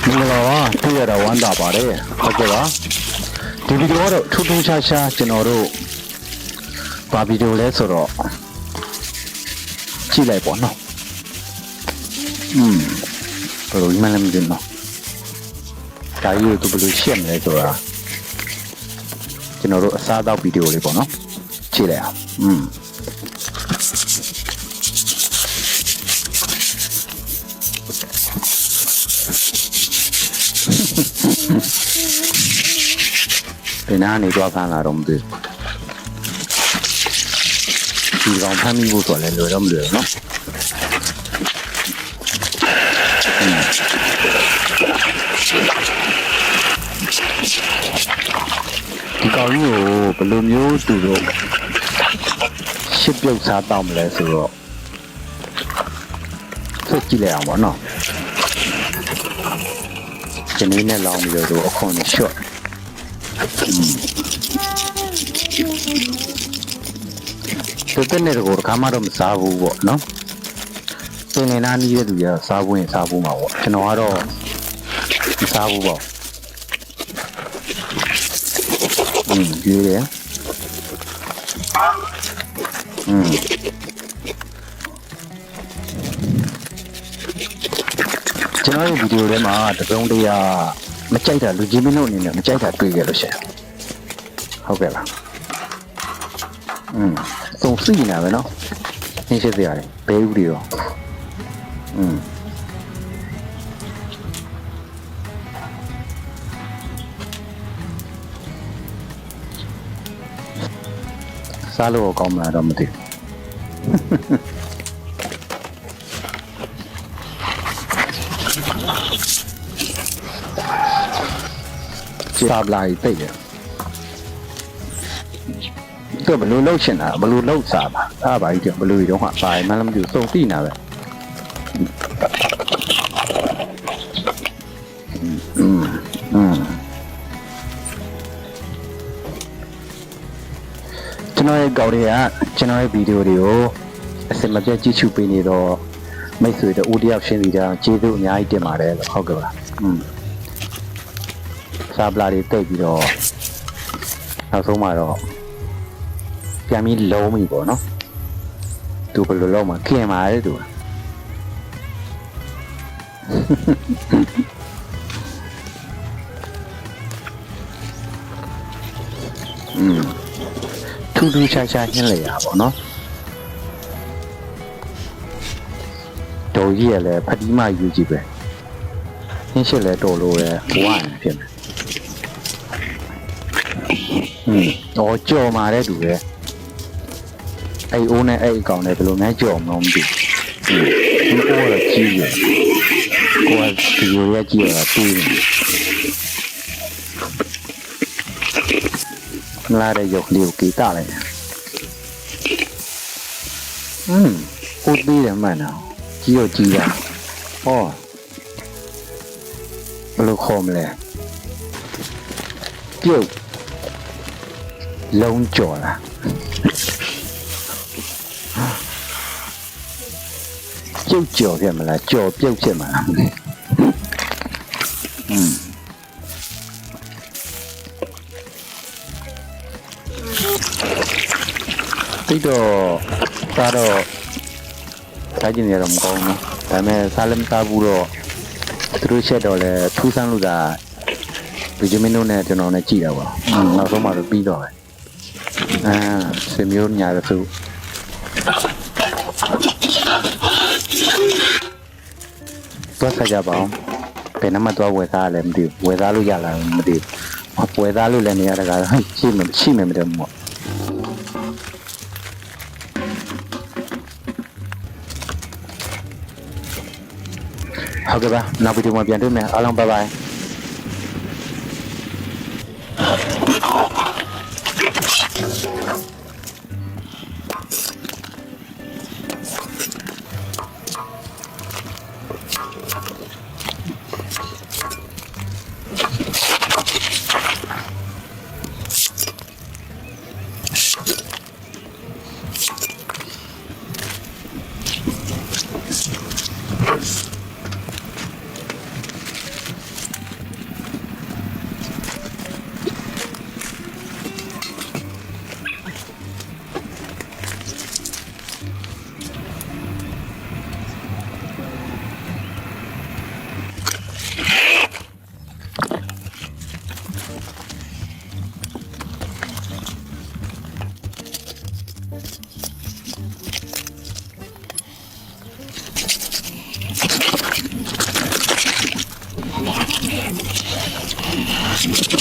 မင်္ဂလာပါတွေ့ရတာဝမ်းသာပါတယ်ဟုတ်ကဲ့ပါဒီဗီဒီယိုတော့ထူးထူးခြားခြားကျွန်တော်တို့ဘာဗီဒီယိုလဲဆိုတော့ကြည့်လိုက်ပေါ့နော်ဘယ်လိုမှလည်းမသိနော်ဒါကြီးကိုဘယ်လိုရှင်းမလဲဆိုတာကျွန်တော်တို့အစားအသောက်ဗီဒီယိုလေးပေါ့နော်ကြည့်လိုက်အောင်ဘယ်နာနေတော့ဖမ်းလာတော့မသိဘူးဒီကောင်ဖမ်းမိဖို့ဆိုလည်းလွယ်တော့မလွယ်ဘူးနော်ဒီကောင်ကြီးကိုဘယ်လိုမျိုးသူတို့ရှစ်ပြုတ်စားတော့မလဲဆိုတော့ဆက်ကြည့်လိုက်အောင်ပေါ့နော်ဒီနေ့နဲ့လောင်းပြီးတော့အခုနဲ့ shortတဲ့နဲ့ကိုကမှတော့မစားဘူးပေါ့နော်သင်နေတာနီးတဲ့သူကစားဖို့ရင်စားဖို့မှာပေါ့ကျွန်တော်ကတော့မစားဘူးပေါ့ဒီလေကျွန်တော်ရဲ့ဗီဒီယိုထဲမှာတစုံတရာမကြိုက်တာလူကြီးမင်းတို့အနေနဲ့မကြိုက်တာတွေ့ကြလို့ရှိရင်ဟုတ်ကဲ့လားသုံးစီနေပဲနော်ရှင်းရှင်းပြရတယ်ဘယ်ဦးတွေရောစားလို့ကောင်းမလားတော့မသိဘူးစားလိုက်တိတ်တယ်သူဘလို့လှုပ်ချင်တာဘလို့လှုပ်စားပါအဲ့ဘာကြီးဘလို့တော့ဟာပါမှလည်းမသိဘူးစုံတိနာပဲကျွန်တော်ရဲ့ကောက်တွေကကျွန်တော်ရဲ့ဗီဒီယိုတွေကိုအစမပြတ်ကြည့်ချူပေးနေတော့မိတ်ဆွေတို့ဦးတယောက်ရှင်းပြီးတာကျေးဇူးအများကြီးတင်ပါတယ်လို့ဟုတ်ကဲ့ပါစားပလာတွေတိတ်ပြီးတော့နောက်ဆုံးမှာတော့ပြန်ပြီးလုံးပြီပေါ့နော်သူဘယ်လိုလုပ်မှခင်ပါလေသူထူးထူးခြားခြားညှင်းလိုက်ရပါတော့နော်တော်ကြီးရလဲဖတိမယူကြည့်ပဲညှင်းရှစ်လဲတော်လို့ရဘဝရဖြစ်မယ်တော့ကြော်မာတဲ့သူပဲအဲ့အိုးနဲ့အဲ့အကောင်နဲ့ဘယ်လိုများကြော်မလို့မသိဘူးအိုးတော့ကြီးရကိုယ်ဒီလိုရကြီးရတာပြီးနေလာတဲ့ရုပ်လေးကိုကြည့်တာလိုက်ကိုသေးတယ်မှန်တော့ကြီးတော့ကြီးတာဟောဘယ်လိုခေါ်မလဲပြုတ်လုံးကြော်လာပြုတ်ကြော်ဖြစ်မလားကြော်ပြုတ်ဖြစ်မလားတိတ်တော့စားတော့စားကြည့်နေတော့မကောင်းဘူးဒါပေမဲ့စားလည်းမစားဘူးတော့သူတို့ချက်တော့လဲထူးဆန်းလို့သာဗီဂျီမင်းတို့နဲ့ကျွန်တော်နဲ့ကြည့်တာပေါ့နောက်ဆုံးမှတော့ပြီးတော့ပဲဆွေမျိုးညာရစုသွားစားကြပါအောင်ဘယ်နှမသွားဝယ်စားလဲမသိဘူးဝယ်စားလို့ရလားမသိဘူးဝယ်စားလို့လည်းနေရတာကရှိမယ်မတယ်မို့ဟုတ်ကဲ့ပါနောက်ဗီဒီယိုမှာပြန်တွေ့မယ်အားလုံးဘိုင်ဘိုင်嗯。